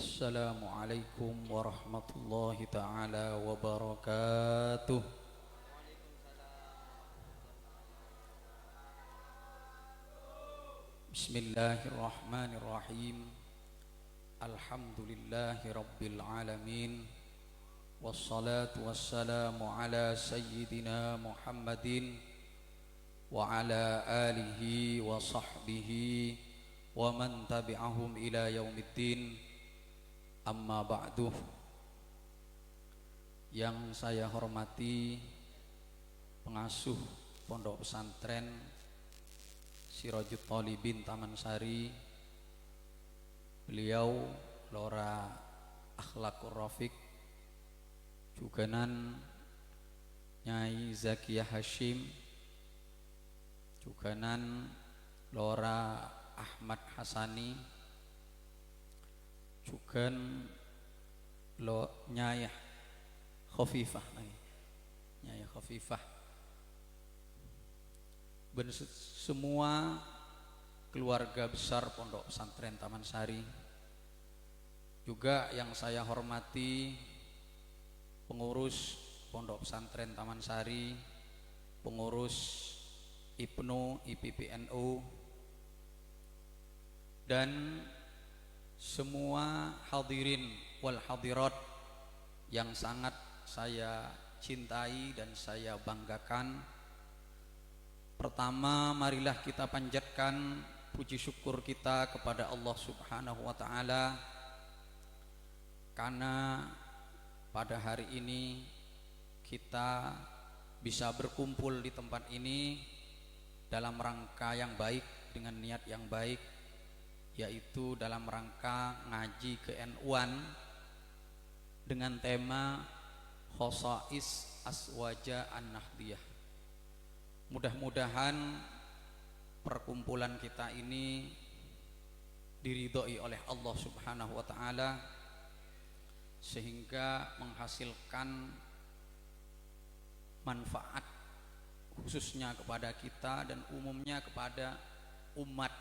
Assalamualaikum warahmatullahi taala wabarakatuh. Bismillahirrahmanirrahim. Alhamdulillahi rabbil alamin. Wassalatu wassalamu ala sayyidina Muhammadin wa ala alihi wa sahbihi wa man tabi'ahum ila yaumiddin. Amma ba'du. Yang saya hormati pengasuh Pondok Pesantren Sirajut Thalibin Taman Sari, beliau Lora Akhlaqur Rafiq, juganan Nyai Zakiyah Hashim, juganan Lora Ahmad Hasani, jugan lo Nyai Khofifah, Nyai Khofifah, semua keluarga besar Pondok Pesantren Taman Sari. Juga yang saya hormati pengurus Pondok Pesantren Taman Sari, pengurus IPNU, IPPNU, dan semua hadirin wal hadirat yang sangat saya cintai dan saya banggakan. Pertama, marilah kita panjatkan puji syukur kita kepada Allah Subhanahu wa taala karena pada hari ini kita bisa berkumpul di tempat ini dalam rangka yang baik, dengan niat yang baik, yaitu dalam rangka ngaji ke-NU-an dengan tema Khosais Aswaja An-Nahdiyah. Mudah-mudahan perkumpulan kita ini diridhoi oleh Allah Subhanahu wa taala sehingga menghasilkan manfaat khususnya kepada kita dan umumnya kepada umat,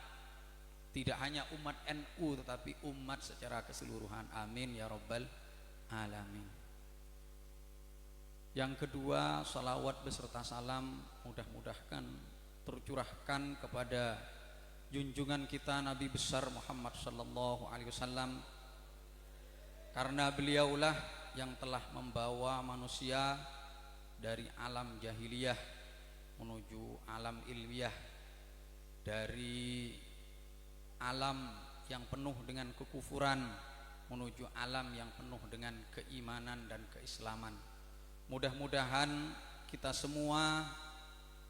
tidak hanya umat NU tetapi umat secara keseluruhan. Amin ya rabbal alamin. Yang kedua, salawat beserta salam mudah-mudahan tercurahkan kepada junjungan kita Nabi besar Muhammad sallallahu alaihi wasallam, karena beliaulah yang telah membawa manusia dari alam jahiliyah menuju alam ilmiah, dari alam yang penuh dengan kekufuran menuju alam yang penuh dengan keimanan dan keislaman. Mudah-mudahan kita semua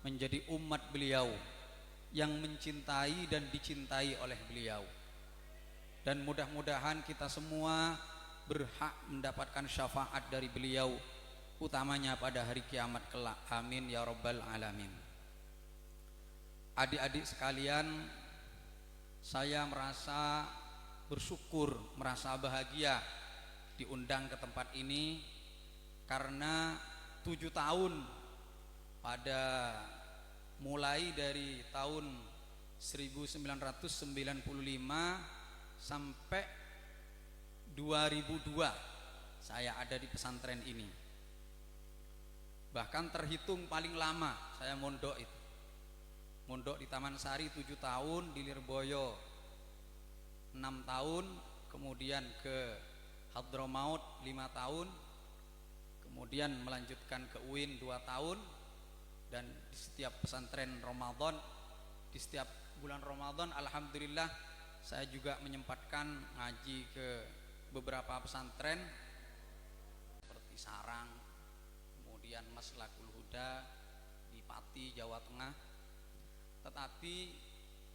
menjadi umat beliau yang mencintai dan dicintai oleh beliau, dan mudah-mudahan kita semua berhak mendapatkan syafaat dari beliau, utamanya pada hari kiamat kelak. Amin ya rabbal alamin. Adik-adik sekalian, saya merasa bersyukur, merasa bahagia diundang ke tempat ini karena 7 tahun, pada mulai dari tahun 1995 sampai 2002 saya ada di pesantren ini. Bahkan terhitung paling lama saya mondok itu, mondok di Taman Sari 7 tahun, di Lirboyo 6 tahun, kemudian ke Hadramaut 5 tahun, kemudian melanjutkan ke UIN 2 tahun, dan di setiap pesantren Ramadan, di setiap bulan Ramadan alhamdulillah saya juga menyempatkan ngaji ke beberapa pesantren seperti Sarang, kemudian Maslakul Huda di Pati, Jawa Tengah. Tetapi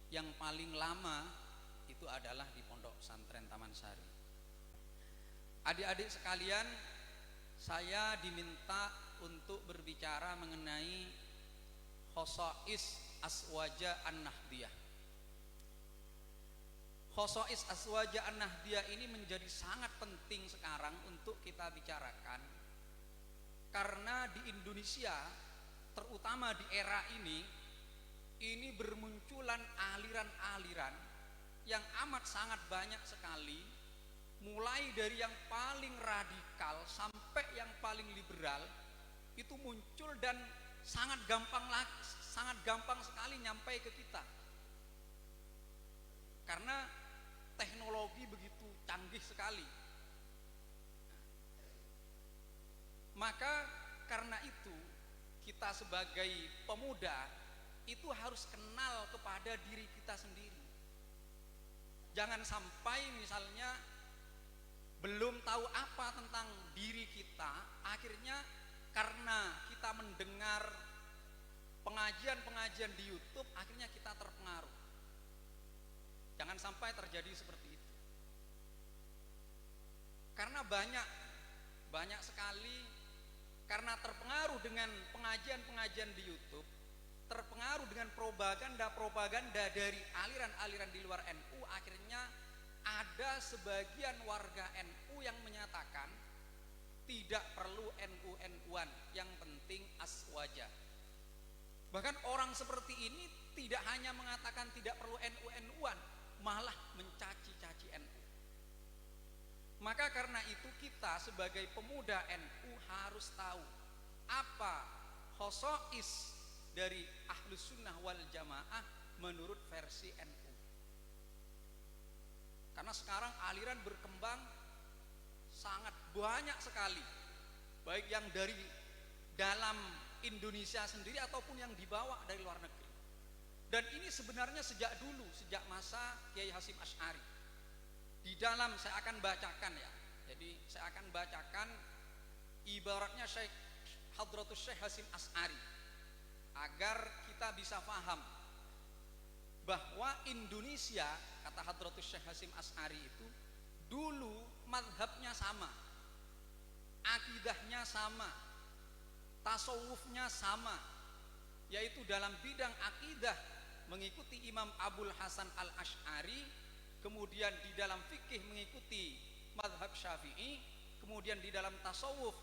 yang paling lama itu adalah di Pondok Pesantren Taman Sari. Adik-adik sekalian, saya diminta untuk berbicara mengenai Khosais Aswaja An-Nahdiyah. Khosais Aswaja An-Nahdiyah ini menjadi sangat penting sekarang untuk kita bicarakan, karena di Indonesia, terutama di era ini bermunculan aliran-aliran yang amat sangat banyak sekali, mulai mulai dari yang paling radikal sampai yang paling liberal itu muncul dan sangat gampang sekali nyampai ke kita karena teknologi begitu canggih sekali. Maka karena itu kita sebagai pemuda itu harus kenal kepada diri kita sendiri. Jangan sampai misalnya belum tahu apa tentang diri kita, akhirnya karena kita mendengar pengajian-pengajian di YouTube, akhirnya kita terpengaruh. Jangan sampai terjadi seperti itu. Karena banyak sekali karena terpengaruh dengan pengajian-pengajian di YouTube, terpengaruh dengan propaganda dari aliran-aliran di luar NU, akhirnya ada sebagian warga NU yang menyatakan tidak perlu NU-NUan, yang penting aswaja. Bahkan orang seperti ini tidak hanya mengatakan tidak perlu NU-NUan, malah mencaci-caci NU. Maka karena itu kita sebagai pemuda NU harus tahu apa khosois dari Ahlus Sunnah wal Jamaah menurut versi NU. Karena sekarang aliran berkembang sangat banyak sekali, baik yang dari dalam Indonesia sendiri ataupun yang dibawa dari luar negeri. Dan ini sebenarnya sejak dulu, sejak masa Kiai Hasyim Asy'ari. Di dalam saya akan bacakan ya. Jadi saya akan bacakan ibaratnya Hadratus Syekh Hasyim Asy'ari agar kita bisa paham bahwa Indonesia, kata Hadratus Syekh Hasyim Asy'ari itu dulu mazhabnya sama, akidahnya sama, tasawufnya sama, yaitu dalam bidang akidah mengikuti Imam Abul Hasan Al-Asy'ari, kemudian di dalam fikih mengikuti mazhab Syafi'i, kemudian di dalam tasawuf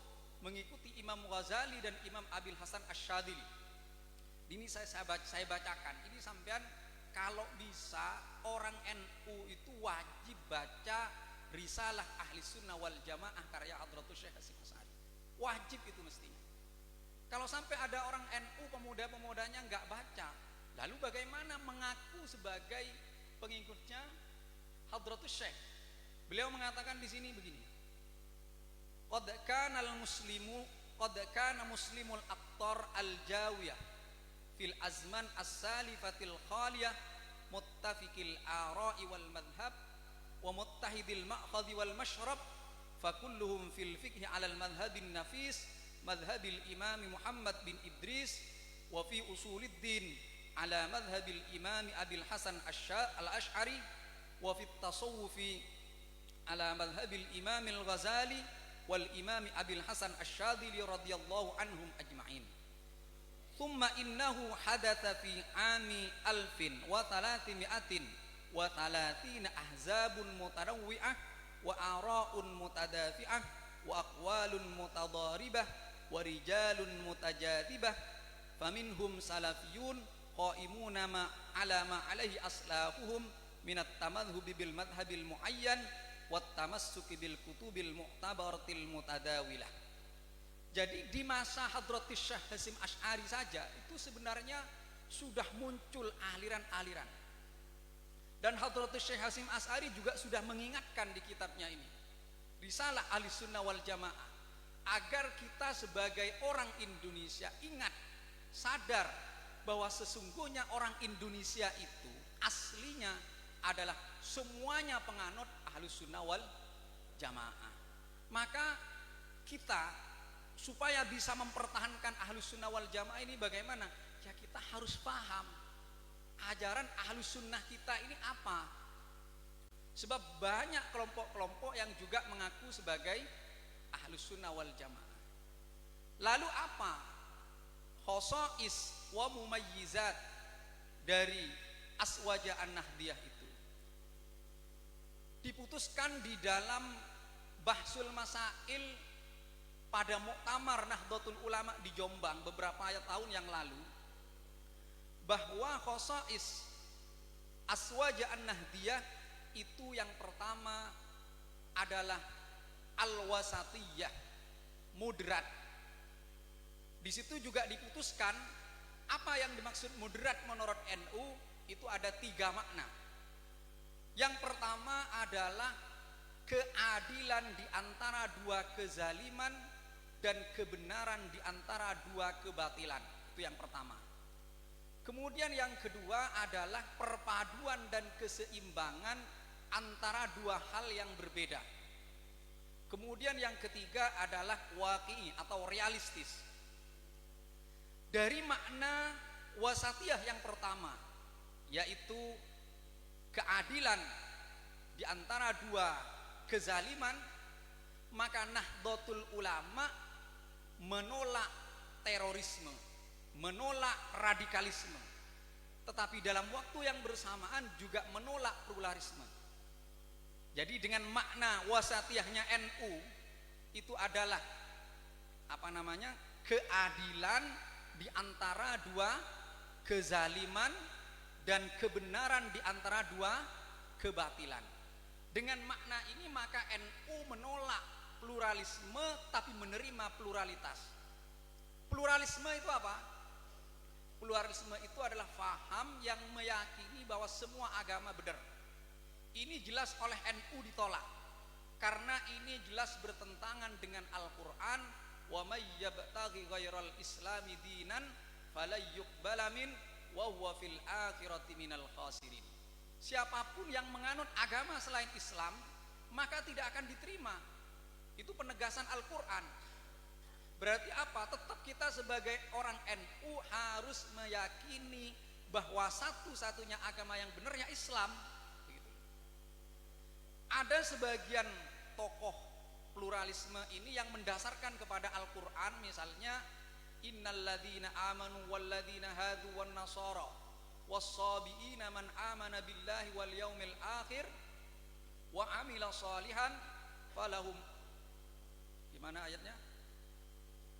mengikuti Imam Ghazali dan Imam Abil Hasan Asy-Syadzili. Ini saya bacakan. Ini sampean kalau bisa orang NU itu wajib baca Risalah Ahli Sunnah wal Jamaah karya Hadratus Syekh Hasyim Asy'ari. Wajib itu mestinya. Kalau sampai ada orang NU pemuda-pemudanya nggak baca, lalu bagaimana mengaku sebagai pengikutnya Hadratus Syekh? Beliau mengatakan di sini begini. Qad kana muslimul aqtar al-jawiyah fil azman as-salifatil khaliyah muttafiqil ara'i wal madhhab wa muttahidil ma'khadhi wal mashrab fakulluhum fil fiqhi 'ala al-madhhabin nafis madhhabil imam Muhammad bin Idris wa fi usuliddin 'ala madhhabil imam Abil Hasan al-Asy'ari wa fi at-tasawwufi 'ala madhhabil imam al-Ghazali wal imam Abil Hasan Asy-Syadzili radhiyallahu anhum ajma'in. Thumma innahu hadatha fi ami 1330 ahzabun mutanawwi'ah wa ara'un mutadafi'ah wa aqwalun mutadaribah wa rijalun mutajadibah faminhum salafiyun qaimuna ala ma alaihi aslafuhum minat tamadhubi bil madhhabil muayyan wat tamassuki bil kutubil mu'tabaratil mutadawilah. Jadi di masa Hadratus Syekh Hasyim Asy'ari saja itu sebenarnya sudah muncul aliran-aliran. Dan Hadratus Syekh Hasyim Asy'ari juga sudah mengingatkan di kitabnya ini, Risalah Ahli Sunnah wal Jamaah, agar kita sebagai orang Indonesia ingat, sadar bahwa sesungguhnya orang Indonesia itu aslinya adalah semuanya penganut Ahlus Sunnah wal Jamaah. Maka kita supaya bisa mempertahankan Ahlus Sunnah wal Jamaah ini bagaimana? Ya kita harus paham ajaran Ahlus Sunnah kita ini apa. Sebab banyak kelompok-kelompok yang juga mengaku sebagai Ahlus Sunnah wal Jamaah. Lalu apa khosois wa mumayyizat dari Aswaja An-Nahdiyah itu? Diputuskan di dalam Bahsul Masail pada Muktamar Nahdlatul Ulama di Jombang beberapa tahun yang lalu, bahwa khosois Aswaja An-Nahdiyah itu yang pertama adalah adalah al-wasatiyah, moderat. Di situ juga diputuskan apa yang dimaksud moderat menurut NU itu ada 3 makna. Yang pertama adalah keadilan di antara 2 kezaliman dan kebenaran di antara 2 kebatilan. Itu yang pertama. Kemudian yang kedua adalah perpaduan dan keseimbangan antara 2 hal yang berbeda. Kemudian yang ketiga adalah waqi'i atau realistis. Dari makna wasatiyah yang pertama, yaitu keadilan di antara 2 kezaliman, maka Nahdlatul Ulama menolak terorisme, menolak radikalisme, tetapi dalam waktu yang bersamaan juga menolak pluralisme. Jadi dengan makna wasatiyahnya NU itu adalah keadilan di antara 2 kezaliman dan kebenaran di antara 2 kebatilan. Dengan makna ini maka NU menolak pluralisme tapi menerima pluralitas. Pluralisme itu apa? Pluralisme itu adalah faham yang meyakini bahwa semua agama benar. Ini jelas oleh NU ditolak karena ini jelas bertentangan dengan Al-Qur'an, wa may yabtaghi ghairal islami dinan falayyuqbala min wa huwa fil akhirati minal khasirin. Siapapun yang menganut agama selain Islam maka tidak akan diterima. Itu penegasan Al-Qur'an. Berarti apa? Tetap kita sebagai orang NU harus meyakini bahwa satu-satunya agama yang benar ya Islam. Begitu. Ada sebagian tokoh pluralisme ini yang mendasarkan kepada Al-Qur'an, misalnya innalladzina amanu walladzina hadu wan nasara was-sabiina man amana billahi wal yaumil akhir wa amila shalihan falahum, gimana ayatnya?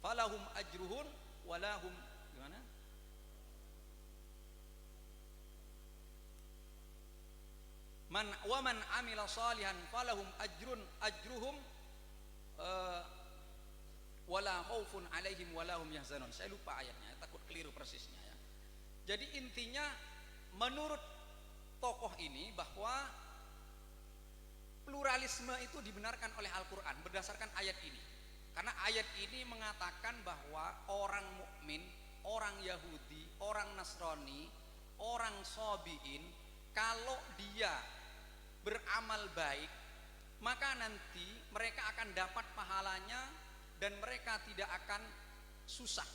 Falahum ajruhun walahum, gimana? Man amila shalihan falahum ajruhum wala khaufun alaihim walahum yahzanun. Saya lupa ayatnya, takut keliru persisnya ya. Jadi intinya menurut tokoh ini bahwa pluralisme itu dibenarkan oleh Al-Qur'an berdasarkan ayat ini. Karena ayat ini mengatakan bahwa orang mukmin, orang Yahudi, orang Nasrani, orang Sabiin, kalau dia beramal baik maka nanti mereka akan dapat pahalanya dan mereka tidak akan susah.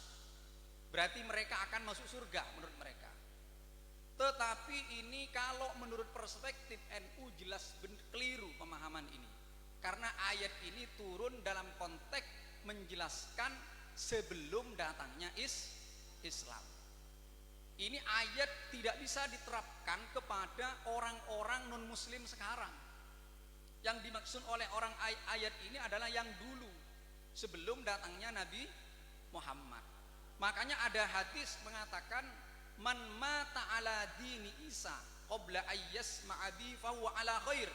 Berarti mereka akan masuk surga menurut mereka. Tetapi ini kalau menurut perspektif NU jelas keliru pemahaman ini. Karena ayat ini turun dalam konteks menjelaskan sebelum datangnya Islam. Ini ayat tidak bisa diterapkan kepada orang-orang non-muslim sekarang. Yang dimaksud oleh orang ayat ini adalah yang dulu sebelum datangnya Nabi Muhammad. Makanya ada hadis mengatakan man mata ala dini Isa qabla ayyasma'a bi fahuwa ala khair.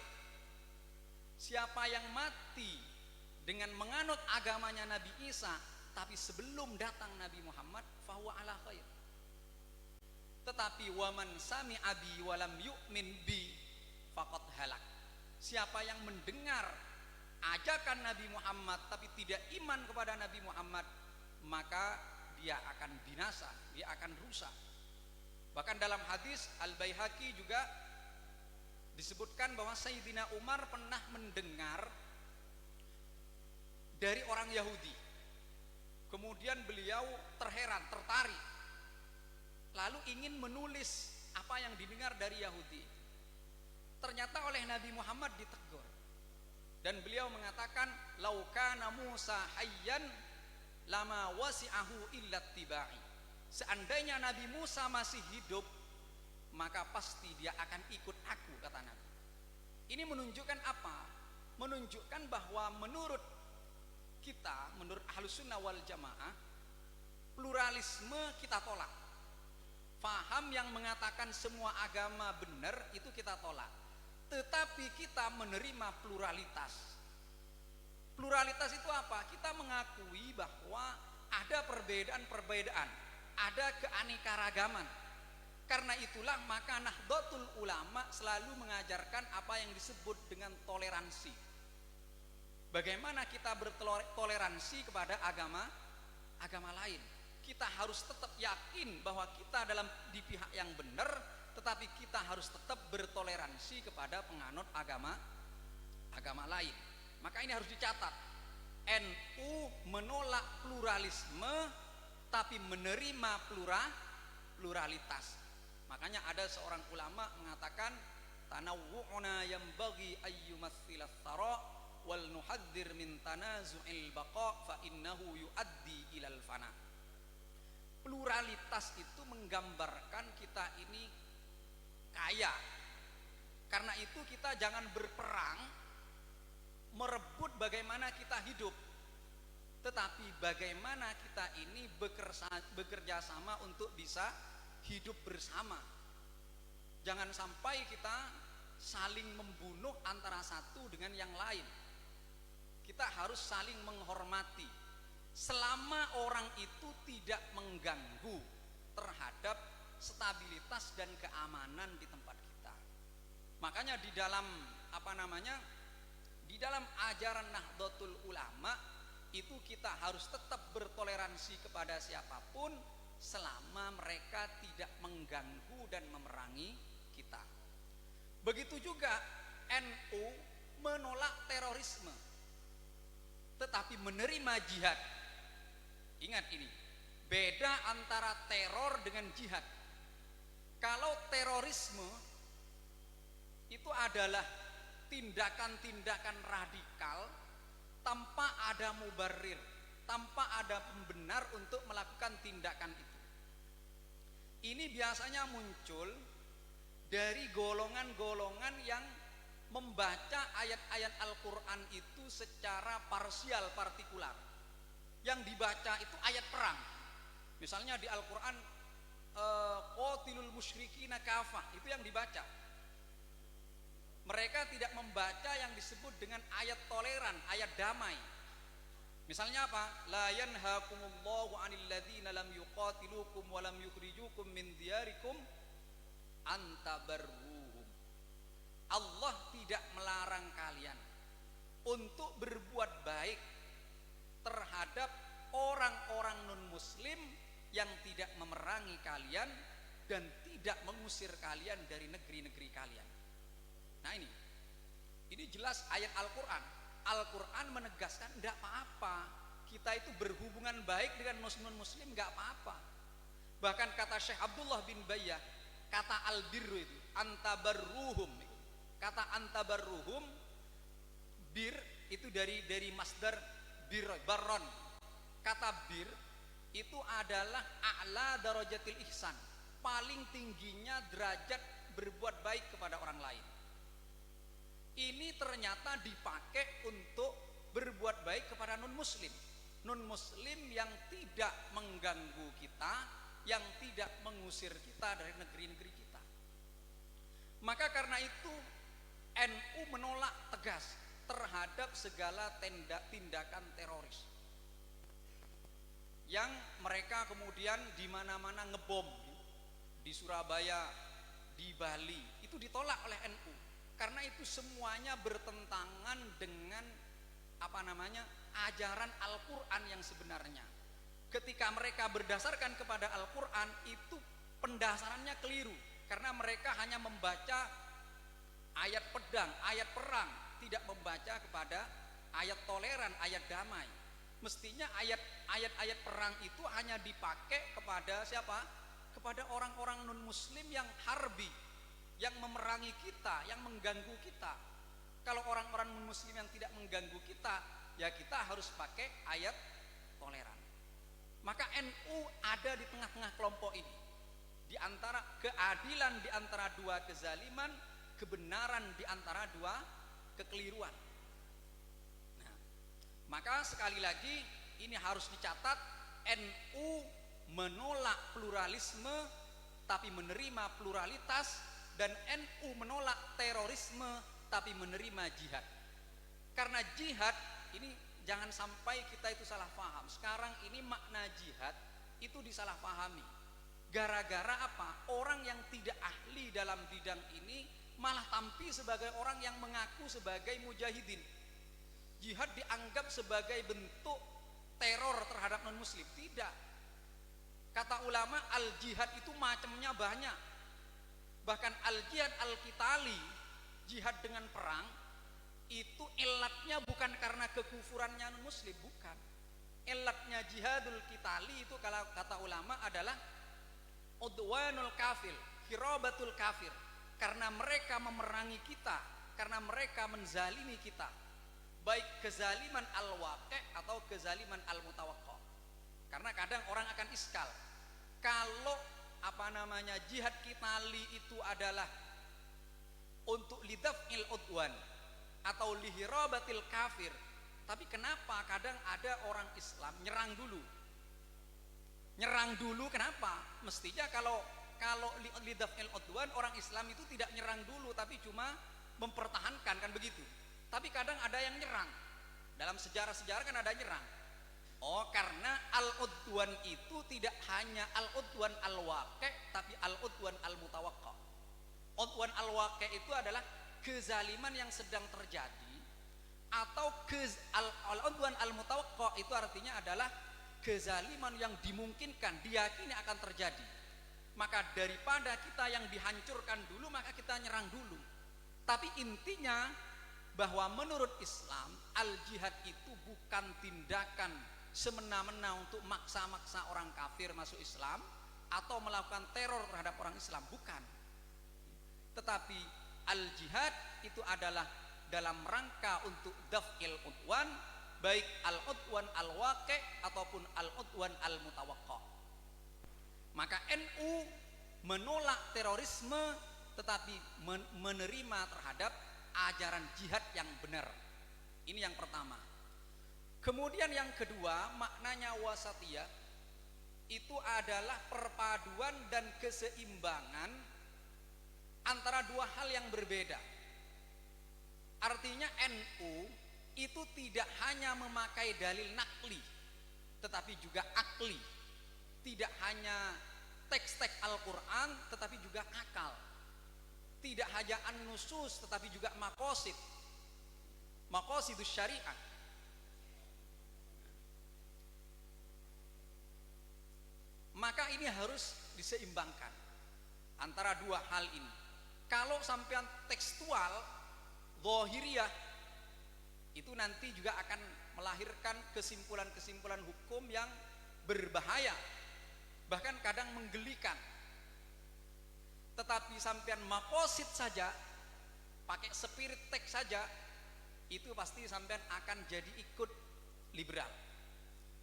Siapa yang mati dengan menganut agamanya Nabi Isa tapi sebelum datang Nabi Muhammad fahuwa ala khair. Tetapi waman sami'a bi walam yu'min bi faqad halak. Siapa yang mendengar ajakan Nabi Muhammad tapi tidak iman kepada Nabi Muhammad, maka dia akan binasa, dia akan rusak. Bahkan dalam hadis Al-Baihaqi juga disebutkan bahwa Sayyidina Umar pernah mendengar dari orang Yahudi. Kemudian beliau terheran, tertarik, lalu ingin menulis apa yang didengar dari Yahudi. Ternyata oleh Nabi Muhammad ditegur dan beliau mengatakan laukana Musa hayyan lama wasi'ahu illa tibai. Seandainya Nabi Musa masih hidup maka pasti dia akan ikut aku, kata Nabi. Ini menunjukkan apa? Menunjukkan bahwa menurut kita, menurut Ahlus Sunnah wal Jamaah, pluralisme kita tolak. Faham yang mengatakan semua agama benar itu kita tolak. Tetapi kita menerima pluralitas. Pluralitas itu apa? Kita mengakui bahwa ada perbedaan-perbedaan, ada keanekaragaman. Karena itulah maka Nahdlatul Ulama selalu mengajarkan apa yang disebut dengan toleransi. Bagaimana kita bertoleransi kepada agama lain. Kita harus tetap yakin bahwa kita di pihak yang benar, tetapi kita harus tetap bertoleransi kepada penganut agama lain. Maka ini harus dicatat. NU menolak pluralisme tapi menerima pluralitas. Makanya ada seorang ulama mengatakan tanawwu'una yanbaghi ayyumaththilas thara wal nuhadzir min tanazu'il baqa fa innahu yuaddi ilal fana. Pluralitas itu menggambarkan kita ini kaya. Karena itu kita jangan berperang merebut bagaimana kita hidup, tetapi bagaimana kita ini bekerja sama untuk bisa hidup bersama. Jangan sampai kita saling membunuh antara satu dengan yang lain. Kita harus saling menghormati selama orang itu tidak mengganggu terhadap stabilitas dan keamanan di tempat kita. Makanya di dalam di dalam ajaran Nahdlatul Ulama itu kita harus tetap bertoleransi kepada siapapun selama mereka tidak mengganggu dan memerangi kita. Begitu juga NU menolak terorisme tetapi menerima jihad. Ingat ini, beda antara teror dengan jihad. Kalau terorisme itu adalah tindakan-tindakan radikal tanpa ada mubarrir, tanpa ada pembenar untuk melakukan tindakan itu. Ini biasanya muncul dari golongan-golongan yang membaca ayat-ayat Al-Quran itu secara parsial, partikular. Yang dibaca itu ayat perang. Misalnya di Al-Quran qatilul musyrikina kafah, itu yang dibaca. Mereka tidak membaca yang disebut dengan ayat toleran, ayat damai. Misalnya apa? La yanhaakumullahu 'anil ladzina lam yuqatilukum wa lam yukhrijukum min diyarikum an tabarruhum. Allah tidak melarang kalian untuk berbuat baik terhadap orang-orang non-muslim yang tidak memerangi kalian dan tidak mengusir kalian dari negeri-negeri kalian. Nah ini jelas ayat Al-Quran. Al-Quran menegaskan tidak apa-apa kita itu berhubungan baik dengan non-muslim, nggak apa-apa. Bahkan kata Syekh Abdullah bin Bayyah, kata al-birru itu antabarruhum, kata antabarruhum, bir itu dari masdar barron. Kata bir itu adalah a'la darajatil ihsan, paling tingginya derajat berbuat baik kepada orang lain. Ini ternyata dipakai untuk berbuat baik kepada non-muslim. Non-muslim yang tidak mengganggu kita, yang tidak mengusir kita dari negeri-negeri kita. Maka karena itu NU menolak tegas terhadap segala tindakan teroris yang mereka kemudian di mana-mana ngebom, di Surabaya, di Bali, itu ditolak oleh NU. Karena itu semuanya bertentangan dengan ajaran Al-Quran yang sebenarnya. Ketika mereka berdasarkan kepada Al-Quran, itu pendasarannya keliru. Karena mereka hanya membaca ayat pedang, ayat perang, tidak membaca kepada ayat toleran, ayat damai. Mestinya ayat-ayat perang itu hanya dipakai kepada siapa? Kepada orang-orang non-muslim yang harbi, yang memerangi kita, yang mengganggu kita. Kalau orang-orang muslim yang tidak mengganggu kita, ya kita harus pakai ayat toleran. Maka NU ada di tengah-tengah kelompok ini, di antara keadilan di antara dua kezaliman, kebenaran di antara dua kekeliruan. Nah, maka sekali lagi ini harus dicatat, NU menolak pluralisme tapi menerima pluralitas, dan NU menolak terorisme tapi menerima jihad. Karena jihad ini jangan sampai kita itu salah paham. Sekarang ini makna jihad itu disalahpahami. Gara-gara apa? Orang yang tidak ahli dalam bidang ini malah tampil sebagai orang yang mengaku sebagai mujahidin. Jihad dianggap sebagai bentuk teror terhadap non muslim. Tidak. Kata ulama, al jihad itu macamnya banyak. Bahkan al jihad al qitali, jihad dengan perang, itu ilatnya bukan karena kekufurannya non muslim, bukan. Ilatnya jihadul qitali itu kalau kata ulama adalah udwanul kafir, hirabatul kafir. Karena mereka memerangi kita, karena mereka menzalimi kita, baik kezaliman al-waqi' atau kezaliman al-mutawaqqa. Karena kadang orang akan iskal, kalau jihad qitali itu adalah untuk lidaf'il udwan atau lihirabatil kafir, tapi kenapa kadang ada orang Islam nyerang dulu kenapa? Mestinya kalau lidaf'il udwan, orang Islam itu tidak nyerang dulu tapi cuma mempertahankan, kan begitu. Tapi kadang ada yang nyerang. Dalam sejarah-sejarah kan ada nyerang. Oh, karena al-udwan itu tidak hanya al-udwan al-waqi' tapi al-udwan al-mutawaqqa. Udwan al-waqi' itu adalah kezaliman yang sedang terjadi, atau al-udwan al-mutawaqqa itu artinya adalah kezaliman yang dimungkinkan, diyakini akan terjadi. Maka daripada kita yang dihancurkan dulu, maka kita nyerang dulu. Tapi intinya bahwa menurut Islam, al-jihad itu bukan tindakan semena-mena untuk maksa-maksa orang kafir masuk Islam atau melakukan teror terhadap orang Islam, bukan. Tetapi al-jihad itu adalah dalam rangka untuk daf'il udwan, baik al-udwan al-waqi' ataupun al-udwan al-mutawaqqa. Maka NU menolak terorisme tetapi menerima terhadap ajaran jihad yang benar. Ini yang pertama. Kemudian yang kedua, maknanya wasatiyah itu adalah perpaduan dan keseimbangan antara dua hal yang berbeda. Artinya NU itu tidak hanya memakai dalil nakli tetapi juga akli. Tidak hanya teks-teks Al-Quran tetapi juga akal. Tidak hanya an-nusus tetapi juga maqasidus syariah. Maka ini harus diseimbangkan antara dua hal ini. Kalau sampean tekstual zahiriyah, itu nanti juga akan melahirkan kesimpulan-kesimpulan hukum yang berbahaya, bahkan kadang menggelikan. Tetapi sampean maqasid saja, pakai spirit teks saja, itu pasti sampean akan jadi ikut liberal.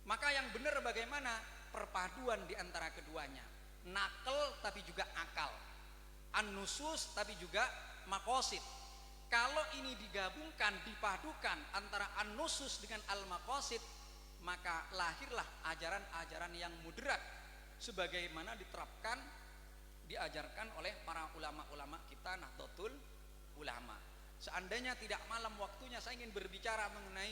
Maka yang benar bagaimana? Perpaduan di antara keduanya, nakal tapi juga akal, an-nusus tapi juga maqasid. Kalau ini digabungkan, dipadukan antara an-nusus dengan al-maqasid, maka lahirlah ajaran-ajaran yang moderat sebagaimana diajarkan oleh para ulama-ulama kita, Nahdlatul Ulama. Seandainya tidak malam waktunya, saya ingin berbicara mengenai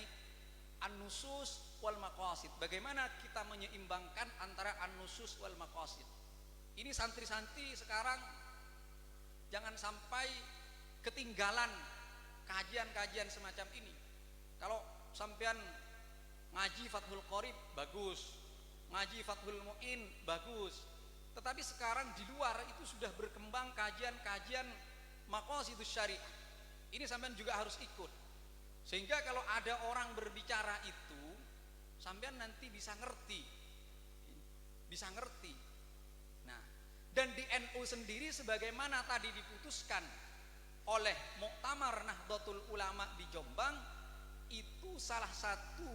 an-nusus wal maqasid. Bagaimana kita menyeimbangkan antara an-nusus wal maqasid. Ini santri-santri sekarang jangan sampai ketinggalan kajian-kajian semacam ini. Kalau sampean ngaji Fathul Qorib bagus, ngaji Fathul Mu'in bagus, tetapi sekarang di luar itu sudah berkembang kajian-kajian maqasidus syariah. Ini sampean juga harus ikut, sehingga kalau ada orang berbicara itu sampean nanti bisa ngerti. Nah, dan di NU sendiri sebagaimana tadi diputuskan oleh Muktamar Nahdlatul Ulama di Jombang, itu salah satu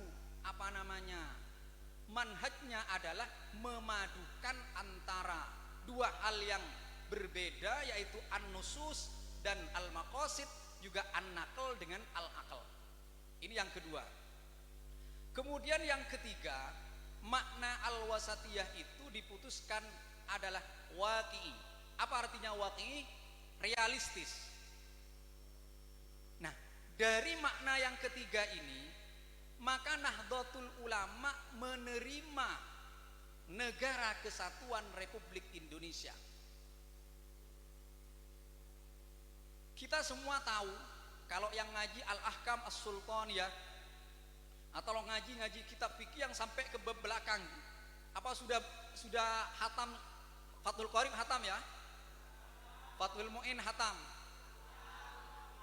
manhajnya adalah memadukan antara dua hal yang berbeda, yaitu an-nusus dan al-maqasid, juga an-naql dengan al-aql. Ini yang kedua. Kemudian yang ketiga, makna al-wasatiyah itu diputuskan adalah waqi'i. Apa artinya waqi'i? Realistis. Nah, dari makna yang ketiga ini, Maka Nahdlatul Ulama menerima Negara Kesatuan Republik Indonesia. Kita semua tahu kalau yang ngaji Al-Ahkam As-Sultaniyah atau ngaji kitab fikih yang sampai ke bab belakang, apa sudah hatam Fathul Qorib hatam ya? Fathul Mu'in hatam.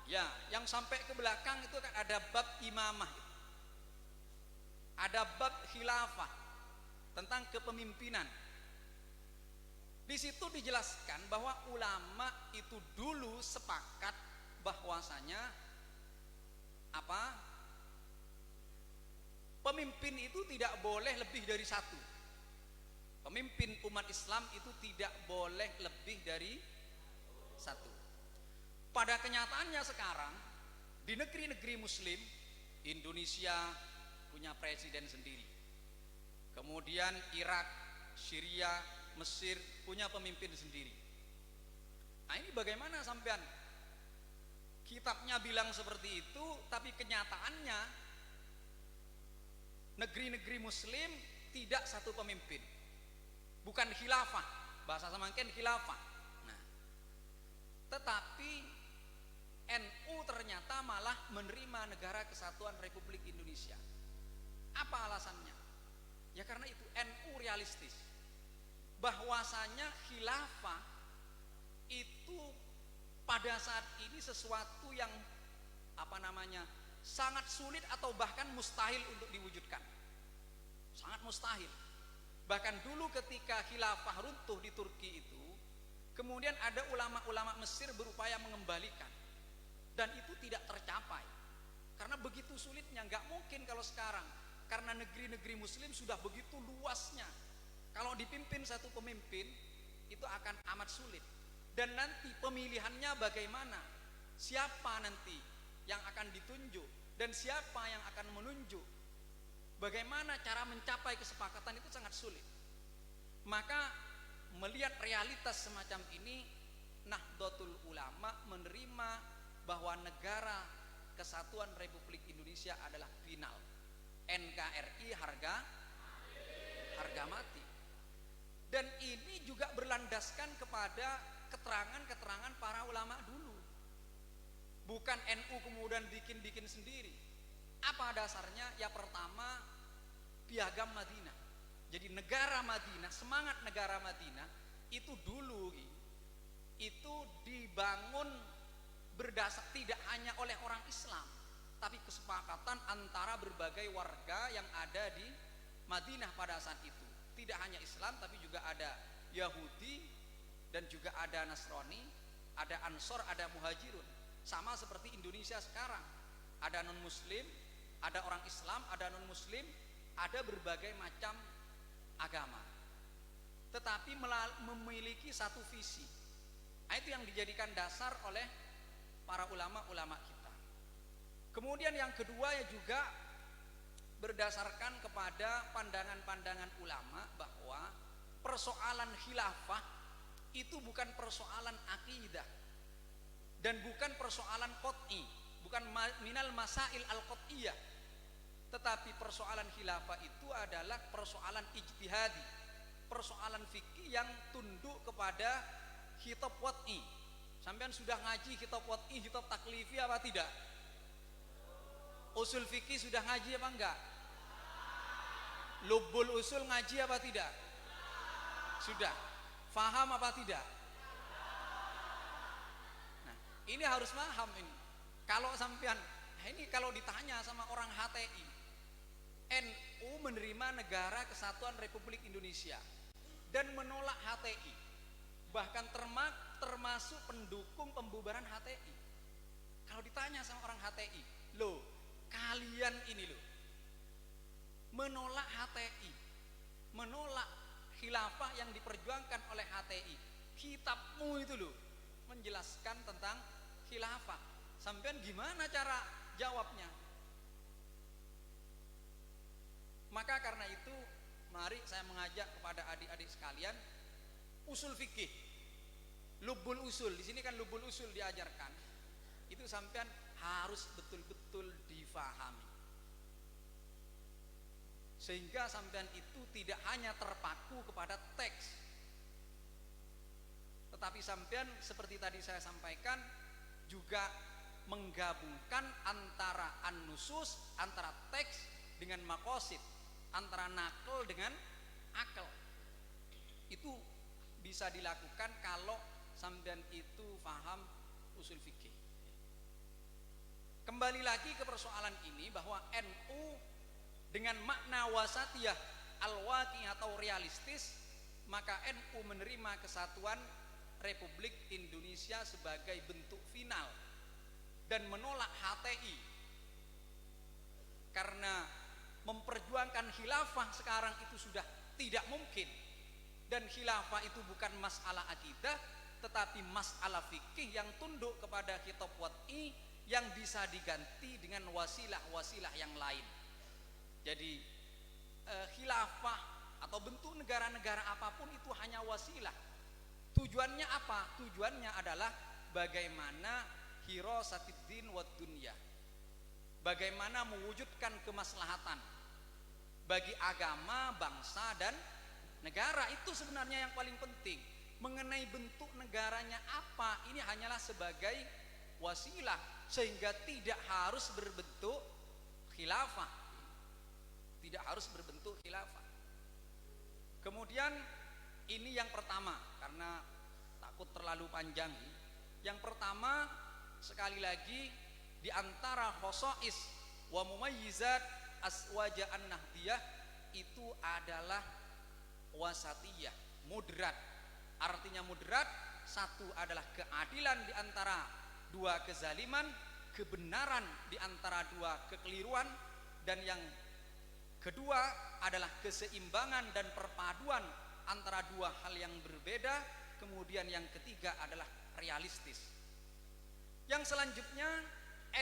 Ya, yang sampai ke belakang itu kan ada bab imamah. Ada bab khilafah tentang kepemimpinan. Di situ dijelaskan bahwa ulama itu dulu sepakat bahwasanya apa? Pemimpin itu tidak boleh lebih dari satu. Pemimpin umat Islam itu tidak boleh lebih dari satu. Pada kenyataannya sekarang di negeri-negeri Muslim, Indonesia punya presiden sendiri. Kemudian Irak, Syria, Mesir punya pemimpin sendiri. Nah ini bagaimana sampean? Kitabnya bilang seperti itu, tapi kenyataannya negeri-negeri Muslim tidak satu pemimpin, bukan khilafah, bahasa semangkin khilafah. Nah, tetapi NU ternyata malah menerima Negara Kesatuan Republik Indonesia. Apa alasannya? Ya karena itu NU realistis bahwasanya khilafah itu pada saat ini sesuatu yang sangat sulit atau bahkan mustahil untuk diwujudkan. Sangat mustahil. Bahkan dulu ketika khilafah runtuh di Turki itu, kemudian ada ulama-ulama Mesir berupaya mengembalikan, dan itu tidak tercapai karena begitu sulitnya. Nggak mungkin kalau sekarang, karena negeri-negeri Muslim sudah begitu luasnya, kalau dipimpin satu pemimpin itu akan amat sulit. Dan nanti pemilihannya bagaimana, siapa nanti yang akan ditunjuk dan siapa yang akan menunjuk, bagaimana cara mencapai kesepakatan itu sangat sulit. Maka melihat realitas semacam ini, Nahdlatul Ulama menerima bahwa Negara Kesatuan Republik Indonesia adalah final. NKRI harga mati. Dan ini juga berlandaskan kepada keterangan-keterangan para ulama dulu. Bukan NU kemudian bikin sendiri. Apa dasarnya? Ya pertama, Piagam Madinah. Jadi negara Madinah, semangat negara Madinah itu dulu itu dibangun berdasar tidak hanya oleh orang Islam, tapi kesepakatan antara berbagai warga yang ada di Madinah pada saat itu. Tidak hanya Islam, tapi juga ada Yahudi dan juga ada Nasrani, ada Ansor, ada Muhajirun. Sama seperti Indonesia sekarang, ada non Muslim, ada orang Islam, ada non Muslim, ada berbagai macam agama, tetapi memiliki satu visi. Nah, itu yang dijadikan dasar oleh para ulama-ulama kita. Kemudian yang kedua ya juga berdasarkan kepada pandangan-pandangan ulama bahwa persoalan khilafah itu bukan persoalan akidah dan bukan persoalan qot'i, bukan minal masail al-qot'iyah, tetapi persoalan khilafah itu adalah persoalan ijtihadi, persoalan fikih yang tunduk kepada khitab qot'i. Sampean sudah ngaji khitab qot'i, khitab taklifi apa tidak? Usul fikih sudah ngaji apa enggak? Lubul usul ngaji apa tidak? Sudah. Faham apa tidak? Nah, ini harus paham ini. Kalau sampean, ini kalau ditanya sama orang HTI, NU menerima Negara Kesatuan Republik Indonesia dan menolak HTI, bahkan termasuk pendukung pembubaran HTI. Kalau ditanya sama orang HTI, loh kalian ini loh menolak HTI, menolak khilafah yang diperjuangkan oleh HTI, kitabmu itu loh menjelaskan tentang khilafah, sampean gimana cara jawabnya? Maka karena itu mari saya mengajak kepada adik-adik sekalian, usul fikih, lubul usul, di sini kan lubul usul diajarkan, itu sampean harus betul-betul difahami. sehingga sampean itu tidak hanya terpaku kepada teks, tetapi sampean seperti tadi saya sampaikan juga menggabungkan antara an-nusus, antara teks dengan maqasid, antara nakal dengan akal. Itu bisa dilakukan kalau sampean itu paham usul fikih. Kembali lagi ke persoalan ini bahwa NU dengan makna wasatiyah al-waqi atau realistis, maka NU menerima kesatuan Republik Indonesia sebagai bentuk final dan menolak HTI karena memperjuangkan khilafah sekarang itu sudah tidak mungkin, dan khilafah itu bukan masalah akidah tetapi masalah fikih yang tunduk kepada kitab wad'i yang bisa diganti dengan wasilah-wasilah yang lain. Jadi khilafah atau bentuk negara-negara apapun itu hanya wasilah. Tujuannya apa? Tujuannya adalah bagaimana hirasatiddin wad dunya, bagaimana mewujudkan kemaslahatan bagi agama, bangsa dan negara. Itu sebenarnya yang paling penting. Mengenai bentuk negaranya apa, ini hanyalah sebagai wasilah, sehingga tidak harus berbentuk khilafah, tidak harus berbentuk khilafah. Kemudian ini yang pertama, karena takut terlalu panjang. Yang pertama, sekali lagi, di antara khosais wa mumayyizat aswaja an-nahdiyah itu adalah wasatiyah, moderat. Artinya moderat, satu adalah keadilan di antara dua kezaliman, kebenaran di antara dua kekeliruan, dan yang kedua adalah keseimbangan dan perpaduan antara dua hal yang berbeda. Kemudian yang ketiga adalah realistis. Yang selanjutnya,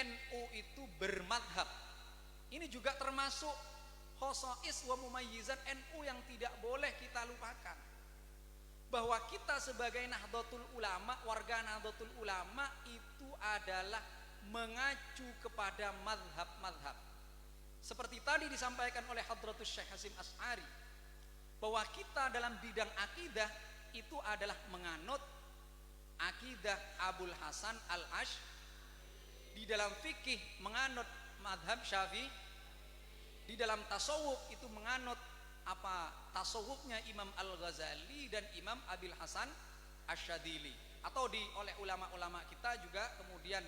NU itu bermadhab. Ini juga termasuk khosais wa mumayyizat NU yang tidak boleh kita lupakan, bahwa kita sebagai Nahdlatul Ulama, warga Nahdlatul Ulama itu adalah mengacu kepada madhab-madhab. Seperti tadi disampaikan oleh Hadratus Syekh Hasyim Asy'ari, bahwa kita dalam bidang akidah itu adalah menganut akidah Abul Hasan Al-Asy'ari, di dalam fikih menganut madhab Syafi'i, di dalam tasawuf itu menganut apa tasawufnya Imam Al-Ghazali dan Imam Abil Hasan Asyadili, atau oleh ulama-ulama kita juga. Kemudian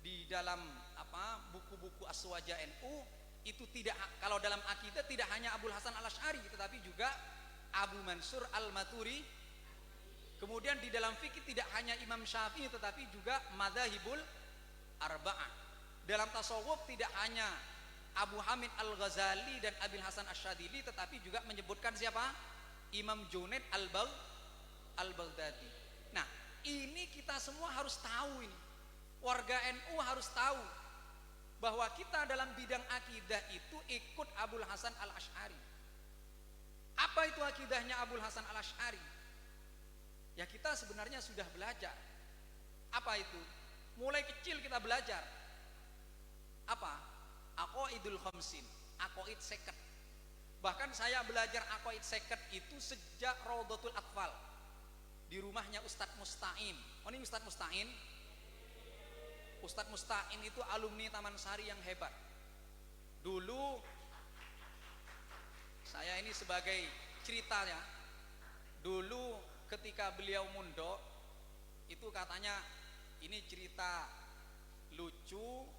di dalam apa buku-buku aswaja NU itu tidak, kalau dalam akidah tidak hanya Abul Hasan Al-Asy'ari tetapi juga Abu Mansur Al-Maturi. Kemudian di dalam fikih tidak hanya Imam Syafi'i tetapi juga madzhabul arba'ah. Dalam tasawuf tidak hanya Abu Hamid Al-Ghazali dan Abil Hasan Asyadili tetapi juga menyebutkan siapa? Imam Junaid Al-Baghdadi. Nah, ini kita semua harus tahu ini. Warga NU harus tahu bahwa kita dalam bidang akidah itu ikut Abul Hasan Al-Asy'ari. Apa itu akidahnya Abul Hasan Al-Asy'ari? Ya kita sebenarnya sudah belajar. Apa itu? Mulai kecil kita belajar. Apa? Aqaidul khamsin, aqaid 50. Bahkan saya belajar aqaid 50 itu sejak Raudhatul Atfal di rumahnya Ustadz Musta'in. Oh, ini Ustadz Musta'in. Ustadz Musta'in itu alumni Taman Sari yang hebat. Dulu saya ini sebagai ceritanya, dulu ketika beliau mondok itu katanya ini cerita lucu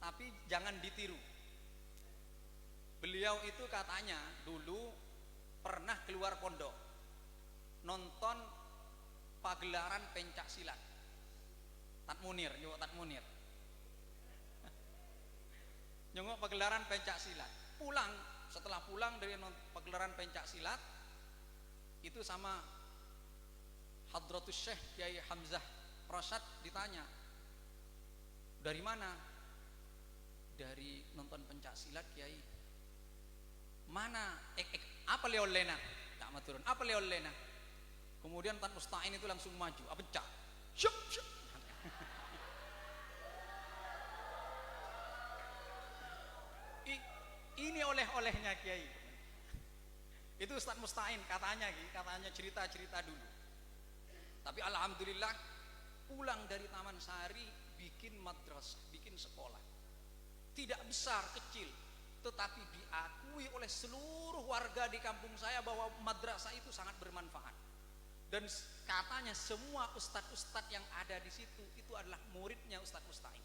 tapi jangan ditiru. Beliau itu katanya dulu pernah keluar pondok nonton pagelaran pencak silat. Tat Munir, nyungok Tat Munir. Nyungok pagelaran pencak silat. Pulang, setelah pulang dari pagelaran pencak silat itu sama Hadratus Syekh Kiai Hamzah Rasyad ditanya, dari mana? Dari nonton pencak silat Kiai. Mana apa leolena? Tak maturun. Apa leolena? Kemudian Tan Musta'in itu langsung maju, pencak. Syup syup. Ini oleh-olehnya Kiai. Itu Ustadz Mustain katanya cerita-cerita dulu. Tapi alhamdulillah pulang dari Taman Sari bikin madrasah, bikin sekolah. Tidak besar, kecil, tetapi diakui oleh seluruh warga di kampung saya bahwa madrasah itu sangat bermanfaat. Dan katanya semua ustadz-ustadz yang ada di situ itu adalah muridnya Ustadz Mustain.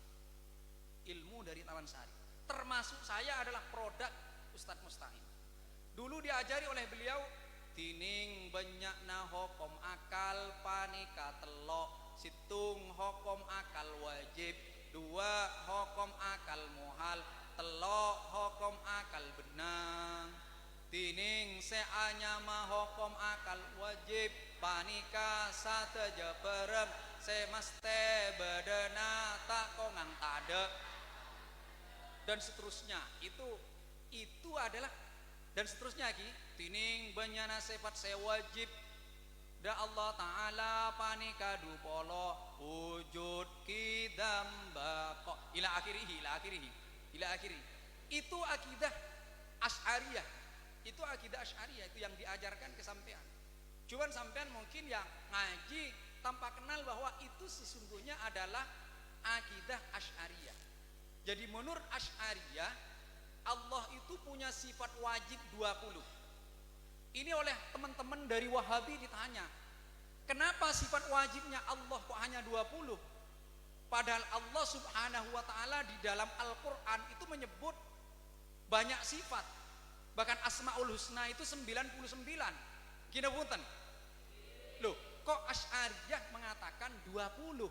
Ilmu dari Taman Sari. Termasuk saya adalah produk Ustadz Mustain. Dulu diajari oleh beliau tining banyakna hokom akal panika telok situng hokom akal wajib dua hokom akal muhal telok hokom akal benang tining seanya mah hokom akal wajib panika sateja perem semaste bedena tak kongang tade dan seterusnya. Itu adalah dan seterusnya lagi tining banyana sifat sewajib da Allah Ta'ala panika dupolo wujud kidam bako ila akhirih itu akidah Asy'ariyah itu yang diajarkan ke sampean. Cuman sampean mungkin yang ngaji tanpa kenal bahwa itu sesungguhnya adalah akidah Asy'ariyah. Jadi menurut Asy'ariyah Allah itu punya sifat wajib 20. Ini oleh teman-teman dari Wahabi ditanya, kenapa sifat wajibnya Allah kok hanya 20? Padahal Allah Subhanahu wa ta'ala di dalam Al-Quran itu menyebut banyak sifat. Bahkan Asmaul Husna itu 99. Gini punten. Loh, kok Asy'ariyah mengatakan 20?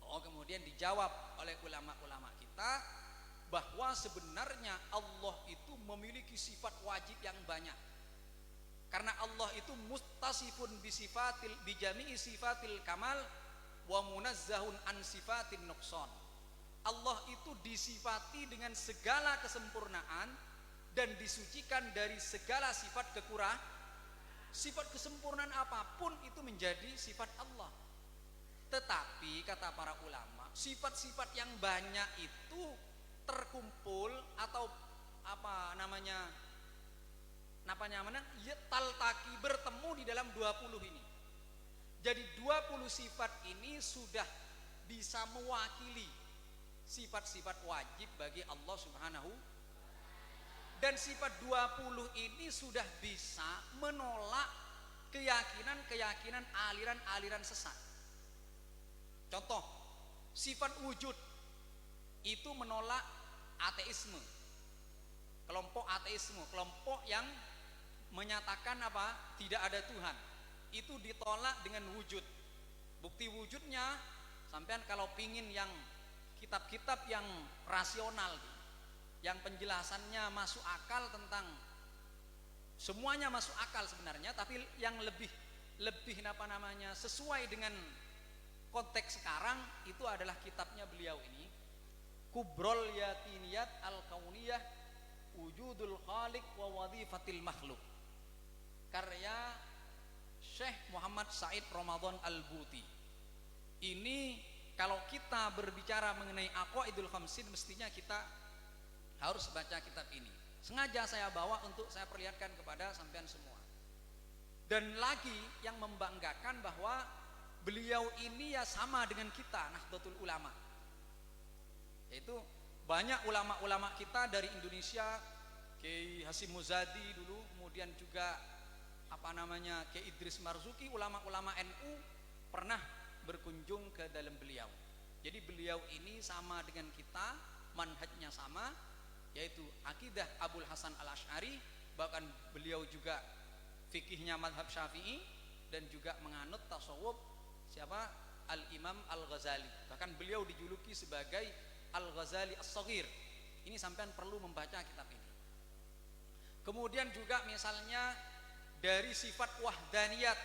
Oh, kemudian dijawab oleh ulama-ulama kita bahwa sebenarnya Allah itu memiliki sifat wajib yang banyak. Karena Allah itu mustasifun bijami'i sifatil kamal wa munazzahun an sifatin nuqsan. Allah itu disifati dengan segala kesempurnaan dan disucikan dari segala sifat kekurangan. Sifat kesempurnaan apapun itu menjadi sifat Allah. Tetapi kata para ulama, sifat-sifat yang banyak itu terkumpul atau taltaki bertemu di dalam 20 ini. Jadi 20 sifat ini sudah bisa mewakili sifat-sifat wajib bagi Allah Subhanahu, dan sifat 20 ini sudah bisa menolak keyakinan aliran-aliran sesat. Contoh, sifat wujud itu menolak ateisme, kelompok ateisme, kelompok yang menyatakan tidak ada Tuhan, itu ditolak dengan wujud. Bukti wujudnya, sampean kalau pingin yang kitab-kitab yang rasional, yang penjelasannya masuk akal, tentang semuanya masuk akal sebenarnya, tapi yang lebih sesuai dengan konteks sekarang, itu adalah kitabnya beliau ini, Kubrol Yatiniyat Al-Kauniyah Wujudul Khaliq wa Wadhifatil Makhluk, karya Syekh Muhammad Said Ramadan Al-Buti. Ini kalau kita berbicara mengenai Aqwaidul Khamsin, mestinya kita harus baca kitab ini. Sengaja saya bawa untuk saya perlihatkan kepada sampean semua. Dan lagi yang membanggakan bahwa beliau ini ya sama dengan kita, Nahdlatul Ulama. Yaitu banyak ulama-ulama kita dari Indonesia, Kiai Hasyim Muzadi dulu, kemudian juga Kiai Idris Marzuki, ulama-ulama NU pernah berkunjung ke dalam beliau. Jadi beliau ini sama dengan kita, manhajnya sama, yaitu akidah Abul Hasan Al-Asy'ari, bahkan beliau juga fikihnya madhab Syafi'i, dan juga menganut tasawuf Al-Imam Al-Ghazali. Bahkan beliau dijuluki sebagai Al-Ghazali As-Shaghir. Ini sampean perlu membaca kitab ini. Kemudian juga misalnya dari sifat wahdaniyat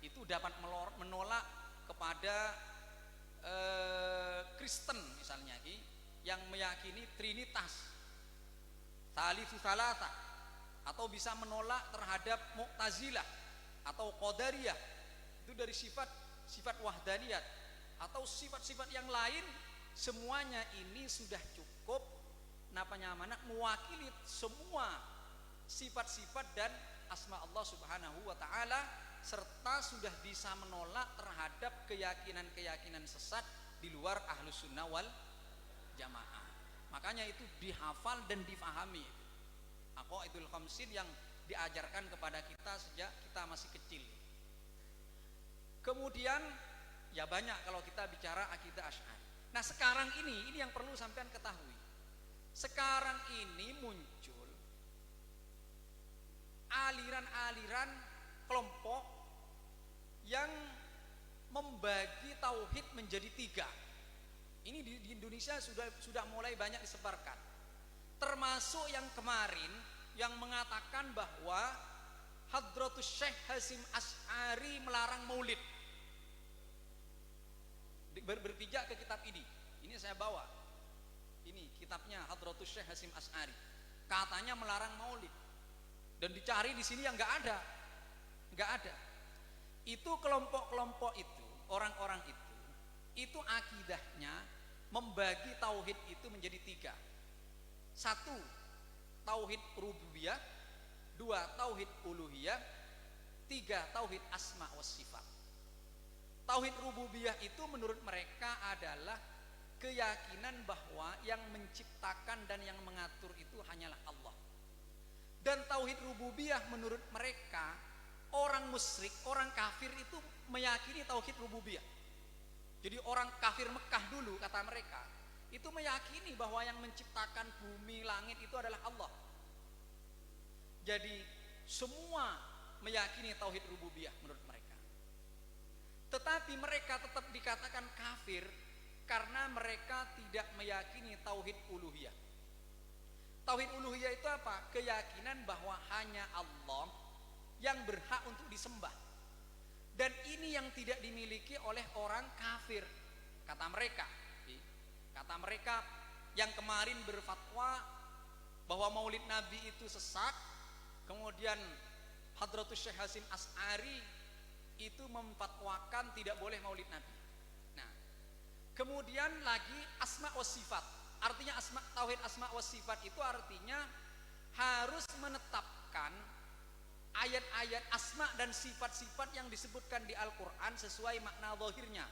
itu dapat menolak kepada Kristen misalnya yang meyakini Trinitas, Thalithu Thalatha, atau bisa menolak terhadap Mu'tazilah atau Qadariyah. Itu dari sifat wahdaniyat, atau sifat-sifat yang lain. Semuanya ini sudah cukup napanya mana mewakili semua sifat-sifat dan asma Allah Subhanahu wa taala, serta sudah bisa menolak terhadap keyakinan-keyakinan sesat di luar Ahlus Sunnah wal Jamaah. Makanya itu dihafal dan difahami. Aqaidul khamsin yang diajarkan kepada kita sejak kita masih kecil. Kemudian ya banyak kalau kita bicara akidah Asy'ari. Nah, sekarang ini yang perlu sampean ketahui. Sekarang ini muncul aliran-aliran kelompok yang membagi tauhid menjadi 3. Ini di Indonesia sudah mulai banyak disebarkan. Termasuk yang kemarin yang mengatakan bahwa Hadratus Syekh Hasyim Asy'ari melarang maulid. Berpijak ke kitab ini. Ini saya bawa. Ini kitabnya Hadratus Syekh Hasyim Asy'ari. Katanya melarang maulid. Dan dicari di sini yang enggak ada. Enggak ada. Itu kelompok-kelompok itu, orang-orang itu akidahnya membagi tauhid itu menjadi 3. 1, tauhid rububiyah. 2, tauhid uluhiyah. 3, tauhid asma wa sifat. Tauhid rububiyah itu menurut mereka adalah keyakinan bahwa yang menciptakan dan yang mengatur itu hanyalah Allah. Dan tauhid rububiyah menurut mereka, orang musyrik, orang kafir itu meyakini tauhid rububiyah. Jadi orang kafir Mekah dulu kata mereka, itu meyakini bahwa yang menciptakan bumi, langit itu adalah Allah. Jadi semua meyakini tauhid rububiyah menurut mereka. Tetapi mereka tetap dikatakan kafir karena mereka tidak meyakini tauhid uluhiyah. Tauhid uluhiyah itu apa? Keyakinan bahwa hanya Allah yang berhak untuk disembah. Dan ini yang tidak dimiliki oleh orang kafir, kata mereka. Kata mereka yang kemarin berfatwa bahwa maulid Nabi itu sesat. Kemudian Hadratus Syekh Hasyim Asy'ari itu memfatwakan tidak boleh maulid Nabi. Nah, kemudian lagi asma wa sifat. Artinya tauhid asma wa sifat itu artinya harus menetapkan ayat-ayat asma dan sifat-sifat yang disebutkan di Al-Quran sesuai makna zahirnya.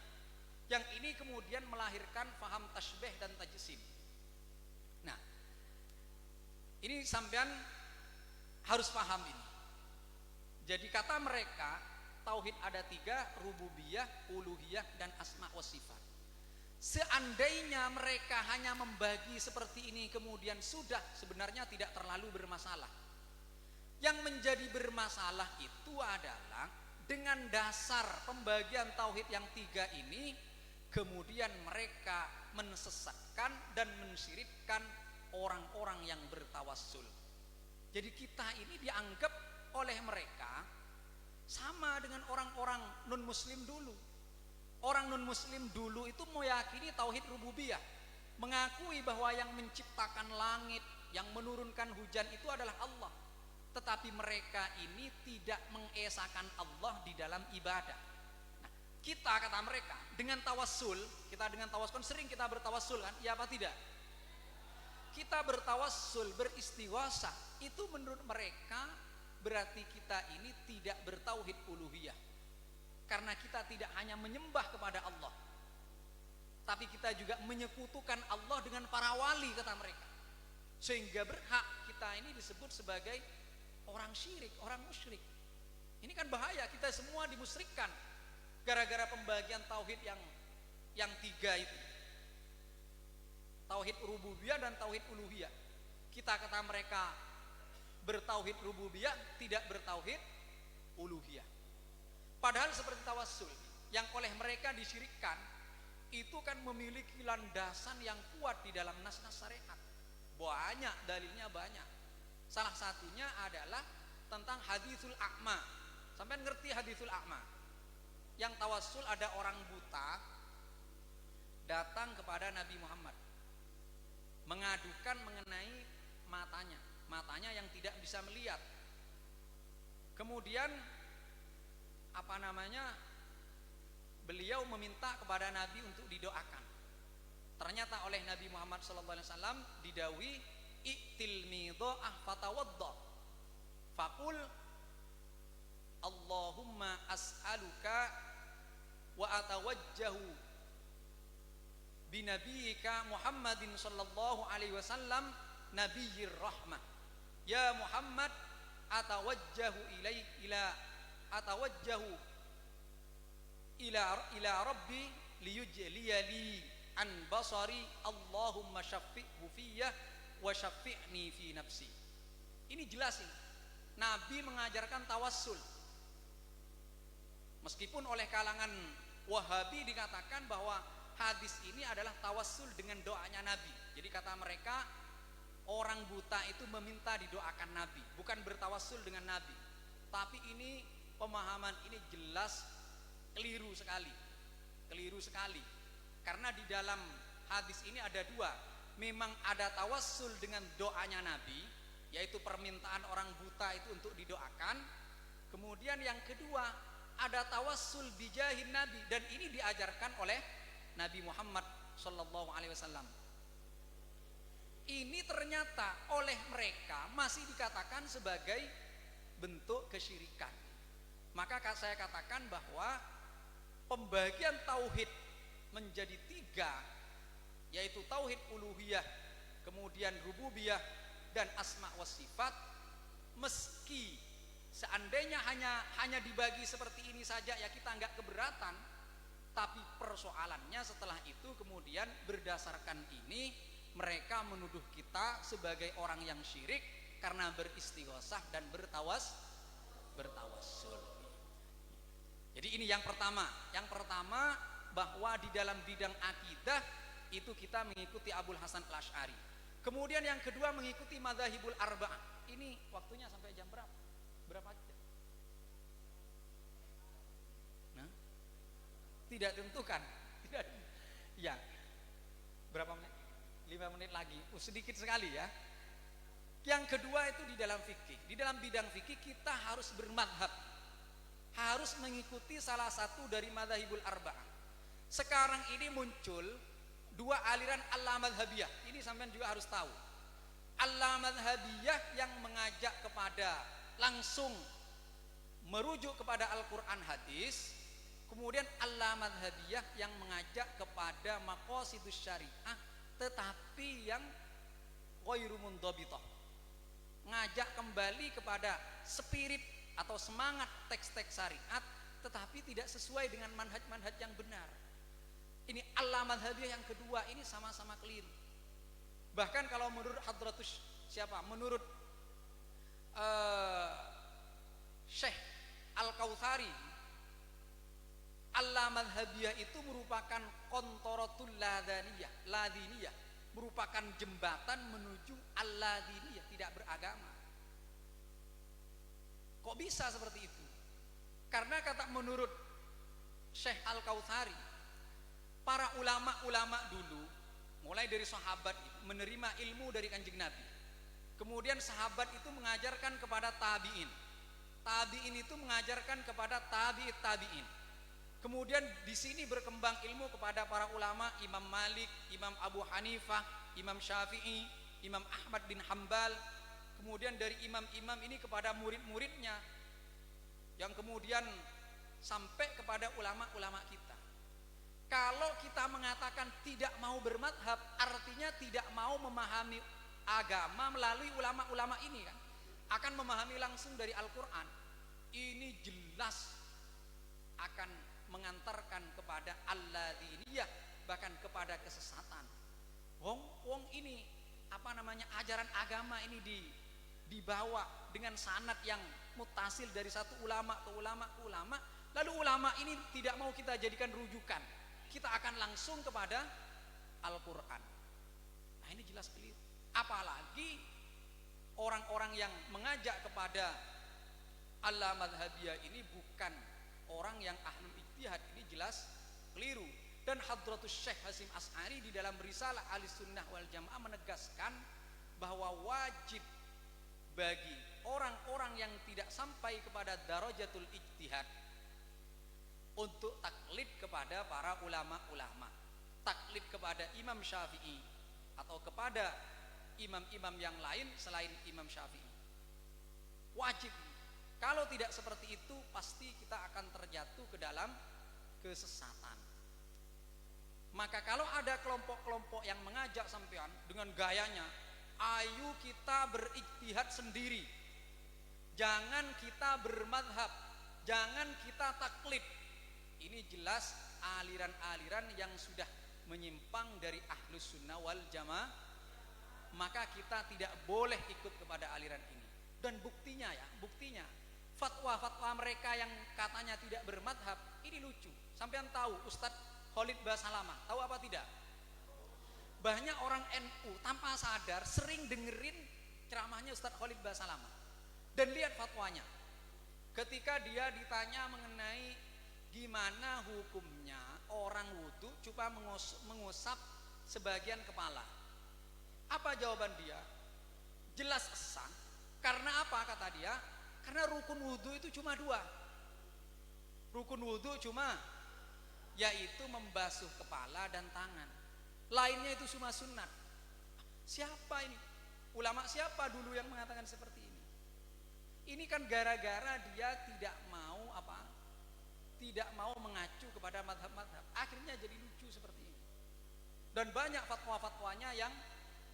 Yang ini kemudian melahirkan faham tasybih dan tajsim. Nah, ini sampean harus paham ini. Jadi kata mereka tauhid ada 3, rububiyah, uluhiyah, dan asma wa sifat. Seandainya mereka hanya membagi seperti ini kemudian sudah, sebenarnya tidak terlalu bermasalah. Yang menjadi bermasalah itu adalah dengan dasar pembagian tauhid yang 3 ini, kemudian mereka mensesatkan dan mensyirikkan orang-orang yang bertawassul. Jadi kita ini dianggap oleh mereka sama dengan orang-orang non-muslim dulu. Orang non-muslim dulu itu meyakini tauhid rububiyah, mengakui bahwa yang menciptakan langit, yang menurunkan hujan itu adalah Allah. Tetapi mereka ini tidak mengesakan Allah di dalam ibadah. Nah, kita kata mereka dengan tawassul, sering kita bertawassul kan? Ya apa tidak? Kita bertawassul, beristighosah, itu menurut mereka berarti kita ini tidak bertauhid uluhiyah. Karena kita tidak hanya menyembah kepada Allah, tapi kita juga menyekutukan Allah dengan para wali kata mereka. Sehingga berhak kita ini disebut sebagai orang syirik, orang musyrik. Ini kan bahaya, kita semua dimusyrikkan gara-gara pembagian tauhid yang 3 itu. Tauhid rububiyah dan tauhid uluhiyah. Kita kata mereka bertauhid rububiyah, tidak bertauhid uluhiyah. Padahal seperti tawassul yang oleh mereka disyirikkan itu kan memiliki landasan yang kuat di dalam nas-nas syariat. Banyak dalilnya, banyak. Salah satunya adalah tentang haditsul a'ma. Sampai ngerti haditsul a'ma? Yang tawassul ada orang buta datang kepada Nabi Muhammad mengadukan mengenai matanya yang tidak bisa melihat. Kemudian beliau meminta kepada Nabi untuk didoakan. Ternyata oleh oleh Nabi Muhammad SAW didawi i'til midha'ah fatawadda faqul Allahumma as'aluka wa atawajjahu binabiyika Muhammadin sallallahu alaihi wasallam nabiyyir rahmah ya Muhammad atawajjahu ila rabbi liyujliyali an basari Allahumma syaffi'hu fiyya wa syaffi'ni fi nafsi. Ini jelas ini. Nabi mengajarkan tawassul. Meskipun oleh kalangan Wahabi dikatakan bahwa hadis ini adalah tawassul dengan doanya Nabi. Jadi kata mereka orang buta itu meminta didoakan Nabi, bukan bertawassul dengan Nabi. Tapi ini pemahaman ini jelas keliru sekali. Keliru sekali. Karena di dalam hadis ini ada dua. Memang ada tawassul dengan doanya Nabi, yaitu permintaan orang buta itu untuk didoakan. Kemudian yang kedua ada tawassul bijahin Nabi, dan ini diajarkan oleh Nabi Muhammad sallallahu alaihi wasallam. Ini ternyata oleh mereka masih dikatakan sebagai bentuk kesyirikan. Maka saya katakan bahwa pembagian tauhid menjadi tiga, yaitu tauhid uluhiyah, kemudian rububiyah, dan asma wa sifat, meski seandainya hanya dibagi seperti ini saja ya kita nggak keberatan, tapi persoalannya setelah itu kemudian berdasarkan ini mereka menuduh kita sebagai orang yang syirik karena beristighosah dan bertawassul. Jadi ini yang pertama. Yang pertama bahwa di dalam bidang akidah itu kita mengikuti Abul Hasan Al-Asy'ari. Kemudian yang kedua mengikuti madzhabul arba'ah. Ini waktunya sampai jam berapa? Berapa jam? Nah, tidak tentukan. Tidak. Ya. Berapa menit? 5 menit lagi. Sedikit sekali ya. Yang kedua itu di dalam fikih. Di dalam bidang fikih kita harus bermadhab. Harus mengikuti salah satu dari madzhabul arba'ah. Sekarang ini muncul dua aliran al-madhabiyah. Ini sampean juga harus tahu. Al-madhabiyah yang mengajak kepada langsung merujuk kepada Al-Quran hadis, kemudian al-madhabiyah yang mengajak kepada maqasidus syariah tetapi yang ghairu mundhabithah, ngajak kembali kepada spirit atau semangat teks-teks syariat tetapi tidak sesuai dengan manhaj-manhaj yang benar. Ini al-madhabiyah yang kedua ini sama-sama keliru. Bahkan kalau menurut Hadratus menurut Syekh Al-Kautsari, al-madhabiyah itu merupakan kontorotul ladiniyah, merupakan jembatan menuju al-ladiniyah, tidak beragama. Kok bisa seperti itu? Karena kata menurut Syekh Al-Kautsari, para ulama-ulama dulu mulai dari sahabat menerima ilmu dari Kanjeng Nabi. Kemudian sahabat itu mengajarkan kepada tabi'in. Tabi'in itu mengajarkan kepada tabi'in. Kemudian di sini berkembang ilmu kepada para ulama, Imam Malik, Imam Abu Hanifah, Imam Syafi'i, Imam Ahmad bin Hambal. Kemudian dari imam-imam ini kepada murid-muridnya, yang kemudian sampai kepada ulama-ulama kita. Kalau kita mengatakan tidak mau bermadhab, artinya tidak mau memahami agama melalui ulama-ulama ini kan, akan memahami langsung dari Al-Quran. Ini jelas akan mengantarkan kepada al-ladiniyah, bahkan kepada kesesatan. Wong ini ajaran agama ini dibawa dengan sanad yang mutasil dari satu ulama ke ulama ke ulama, lalu ulama ini tidak mau kita jadikan rujukan, kita akan langsung kepada Al-Quran. Nah ini jelas keliru. Apalagi orang-orang yang mengajak kepada al-madhabiyah ini bukan orang yang ahlul ijtihad, ini jelas keliru. Dan Hadratus Syekh Hasyim Asy'ari di dalam risalah Ahlussunnah wal Jamaah menegaskan bahwa wajib bagi orang-orang yang tidak sampai kepada darajatul ijtihad untuk taklid kepada para ulama-ulama. taklid kepada Imam Syafi'i atau kepada imam-imam yang lain selain Imam Syafi'i. Wajib. Kalau tidak seperti itu pasti kita akan terjatuh ke dalam kesesatan. Maka kalau ada kelompok-kelompok yang mengajak sampean dengan gayanya, ayo kita berijtihad sendiri, jangan kita bermadhab, jangan kita taklid, ini jelas aliran-aliran yang sudah menyimpang dari Ahlus Sunnah wal Jamaah. Maka kita tidak boleh ikut kepada aliran ini. Dan buktinya fatwa-fatwa mereka yang katanya tidak bermadhab ini lucu. Sampean tahu Ustadz Khalid Basalamah, tahu apa tidak? Banyak orang NU tanpa sadar sering dengerin ceramahnya Ustadz Khalid Basalamah. Dan lihat fatwanya. Ketika dia ditanya mengenai gimana hukumnya orang wudu cuma mengusap sebagian kepala, apa jawaban dia? Jelas sah. Karena apa kata dia? Karena rukun wudu itu cuma 2. Rukun wudu cuma yaitu membasuh kepala dan tangan. Lainnya itu cuma sunat. Siapa ini? Ulama siapa dulu yang mengatakan seperti ini? Ini kan gara-gara dia tidak mau tidak mau mengacu kepada madhab-madhab. Akhirnya jadi lucu seperti ini. Dan banyak fatwa-fatwanya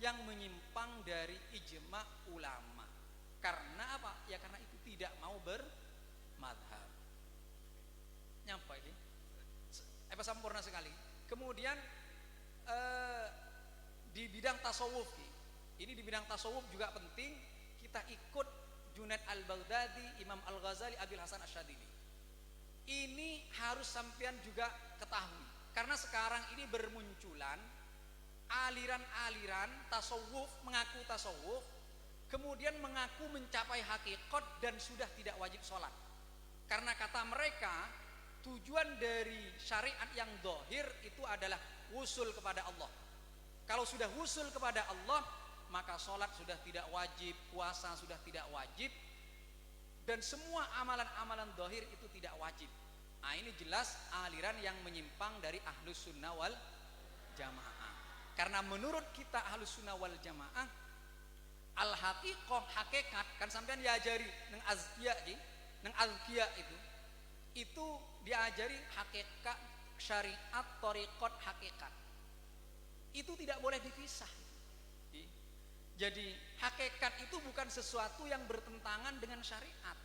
yang menyimpang dari ijma' ulama. Karena apa? Ya karena itu tidak mau bermadhab. Nyampe ini? Sempurna sekali. Kemudian di bidang tasawuf, ini di bidang tasawuf juga penting kita ikut Junaid al-Baghdadi, Imam al-Ghazali, Abil Hasan Asyadili. Ini harus sampean juga ketahui. Karena sekarang ini bermunculan aliran-aliran tasawuf, mengaku tasawuf, kemudian mengaku mencapai hakikat dan sudah tidak wajib sholat. Karena kata mereka, tujuan dari syariat yang zahir itu adalah wusul kepada Allah. Kalau sudah wusul kepada Allah, maka sholat sudah tidak wajib, puasa sudah tidak wajib, dan semua amalan-amalan zahir itu tidak wajib. Nah, ini jelas aliran yang menyimpang dari Ahlus Sunnah wal Jamaah. Karena menurut kita Ahlus Sunnah wal Jamaah, al-haqiqah, hakikat, kan sampean diajari nang azkiya itu diajari hakikat syariat, thariqat, hakikat. Itu tidak boleh dipisah. Jadi hakikat itu bukan sesuatu yang bertentangan dengan syariat.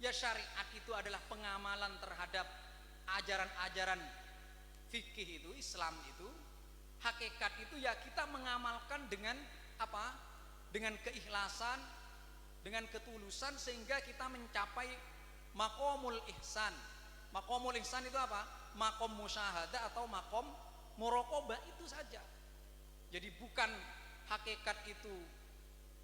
Ya syariat itu adalah pengamalan terhadap ajaran-ajaran fikih itu, Islam itu. Hakikat itu ya kita mengamalkan dengan apa? Dengan keikhlasan, dengan ketulusan sehingga kita mencapai maqamul ihsan. Maqamul ihsan itu apa? Maqam musyahadah atau maqam muraqabah, itu saja. Jadi bukan hakikat itu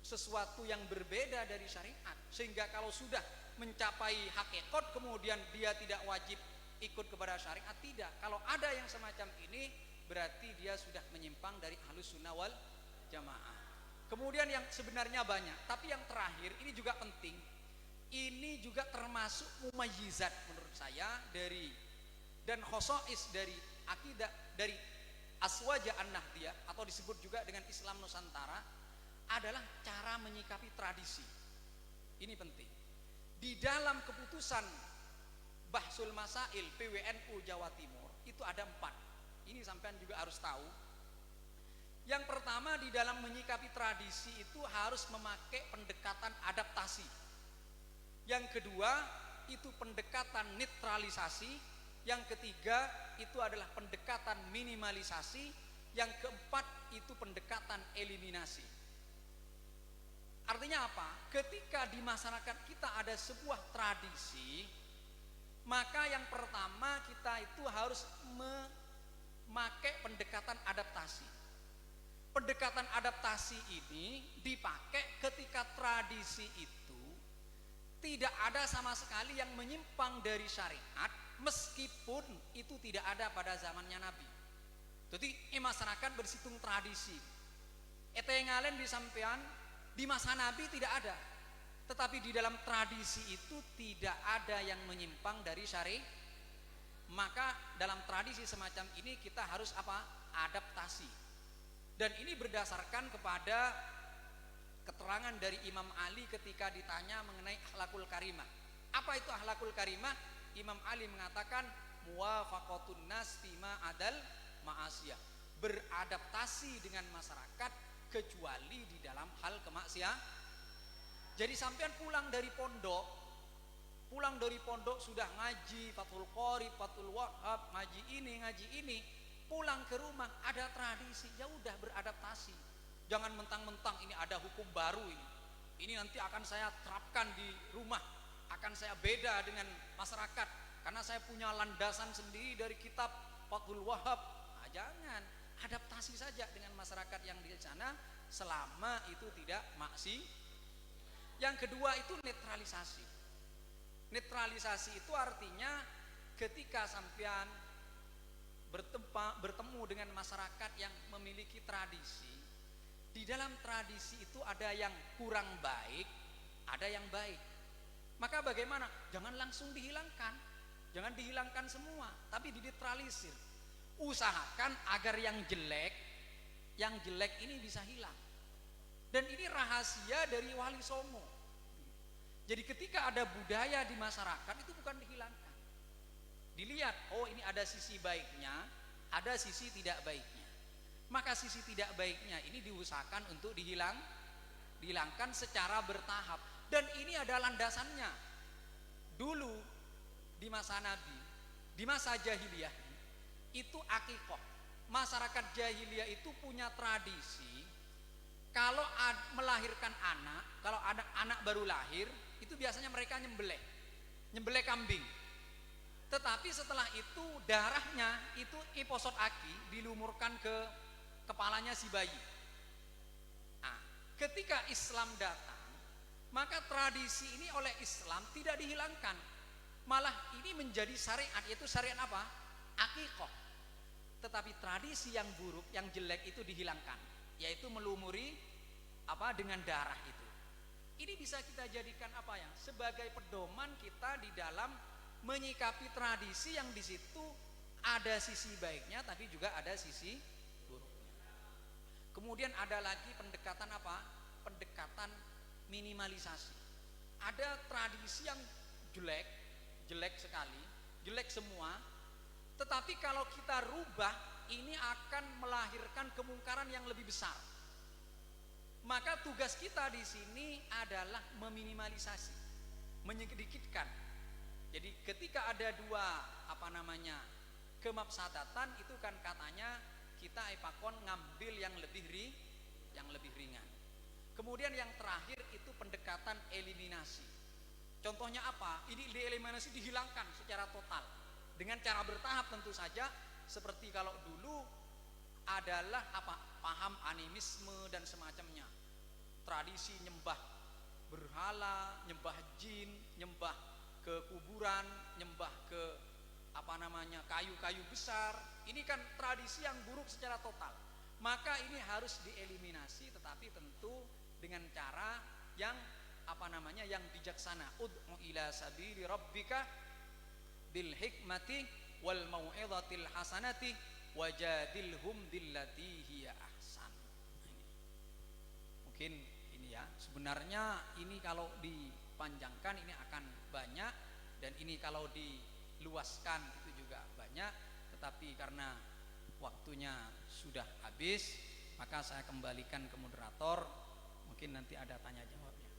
sesuatu yang berbeda dari syariat, sehingga kalau sudah mencapai hakikat kemudian dia tidak wajib ikut kepada syariat. Tidak. Kalau ada yang semacam ini berarti dia sudah menyimpang dari Ahlus Sunnah wal Jamaah. Kemudian yang sebenarnya banyak, tapi yang terakhir ini juga penting. Ini juga termasuk mumayyizat menurut saya dari dan khosois dari akidah dari Aswaja an-Nahdiyah atau disebut juga dengan Islam Nusantara adalah cara menyikapi tradisi. Ini penting. Di dalam keputusan Bahsul Masail PWNU Jawa Timur itu ada 4. Ini sampean juga harus tahu. Yang pertama, di dalam menyikapi tradisi itu harus memakai pendekatan adaptasi. Yang kedua, itu pendekatan netralisasi. Yang ketiga, itu adalah pendekatan minimalisasi. Yang keempat, itu pendekatan eliminasi. Artinya apa? Ketika di masyarakat kita ada sebuah tradisi, maka yang pertama kita itu harus memakai pendekatan adaptasi. Pendekatan adaptasi ini dipakai ketika tradisi itu tidak ada sama sekali yang menyimpang dari syariat, meskipun itu tidak ada pada zamannya Nabi. Jadi masyarakat bersitung tradisi. Eta yang ngalen di sampean di masa Nabi tidak ada, tetapi di dalam tradisi itu tidak ada yang menyimpang dari syariat. Maka dalam tradisi semacam ini kita harus apa? adaptasi. Dan ini berdasarkan kepada keterangan dari Imam Ali ketika ditanya mengenai akhlakul karimah. Apa itu akhlakul karimah? Imam Ali mengatakan muwafaqatun nas fima adal ma'asiyah, beradaptasi dengan masyarakat kecuali di dalam hal kemaksiatan. Jadi sampean pulang dari pondok sudah ngaji Fathul Qorib, Fathul Wahhab, ngaji ini, pulang ke rumah ada tradisi, ya udah beradaptasi. Jangan mentang-mentang ini ada hukum baru ini nanti akan saya terapkan di rumah, akan saya beda dengan masyarakat karena saya punya landasan sendiri dari kitab Fathul Wahhab. Nah, jangan, adaptasi saja dengan masyarakat yang di sana selama itu tidak maksiat. Yang kedua itu netralisasi. Netralisasi itu artinya ketika sampean bertemu dengan masyarakat yang memiliki tradisi, di dalam tradisi itu ada yang kurang baik, ada yang baik. Maka bagaimana? Jangan langsung dihilangkan, jangan dihilangkan semua, tapi dinetralisir. Usahakan agar yang jelek ini bisa hilang. Dan ini rahasia dari Wali Songo. Jadi ketika ada budaya di masyarakat itu bukan dihilangkan. Dilihat, oh ini ada sisi baiknya, ada sisi tidak baiknya. Maka sisi tidak baiknya ini diusahakan untuk dihilangkan secara bertahap. Dan ini ada landasannya. Dulu di masa Nabi, di masa jahiliyah itu akikoh. Masyarakat jahiliyah itu punya tradisi. Kalau melahirkan anak, kalau anak baru lahir, itu biasanya mereka nyembelih kambing. Tetapi setelah itu darahnya itu iposot aki dilumurkan ke kepalanya si bayi. Nah, ketika Islam datang, maka tradisi ini oleh Islam tidak dihilangkan. Malah ini menjadi syariat, yaitu syariat apa? Akikoh. Tetapi tradisi yang buruk, yang jelek itu dihilangkan, yaitu melumuri dengan darah itu. Ini bisa kita jadikan sebagai pedoman kita di dalam menyikapi tradisi yang di situ ada sisi baiknya tapi juga ada sisi buruknya. Kemudian ada lagi pendekatan pendekatan minimalisasi. Ada tradisi yang jelek sekali, jelek semua, tetapi kalau kita rubah ini akan melahirkan kemungkaran yang lebih besar. Maka tugas kita di sini adalah meminimalisasi, menyedikitkan. Jadi ketika ada dua kemafsadatan itu kan katanya kita ipakon ngambil yang lebih ringan. Kemudian yang terakhir itu pendekatan eliminasi. Contohnya apa? Ini dieliminasi, dihilangkan secara total dengan cara bertahap tentu saja. Seperti kalau dulu adalah paham animisme dan semacamnya, tradisi nyembah berhala, nyembah jin, nyembah ke kuburan, nyembah ke kayu-kayu besar. Ini kan tradisi yang buruk secara total. Maka ini harus dieliminasi, tetapi tentu dengan cara yang yang bijaksana. Ud'u ila sabili rabbika bil hikmati wal mau'izatil hasanati wajadilhum billati hiya ahsan. Mungkin ini ya, sebenarnya ini kalau dipanjangkan ini akan banyak, dan ini kalau diluaskan itu juga banyak, tetapi karena waktunya sudah habis maka saya kembalikan ke moderator, mungkin nanti ada tanya jawabnya.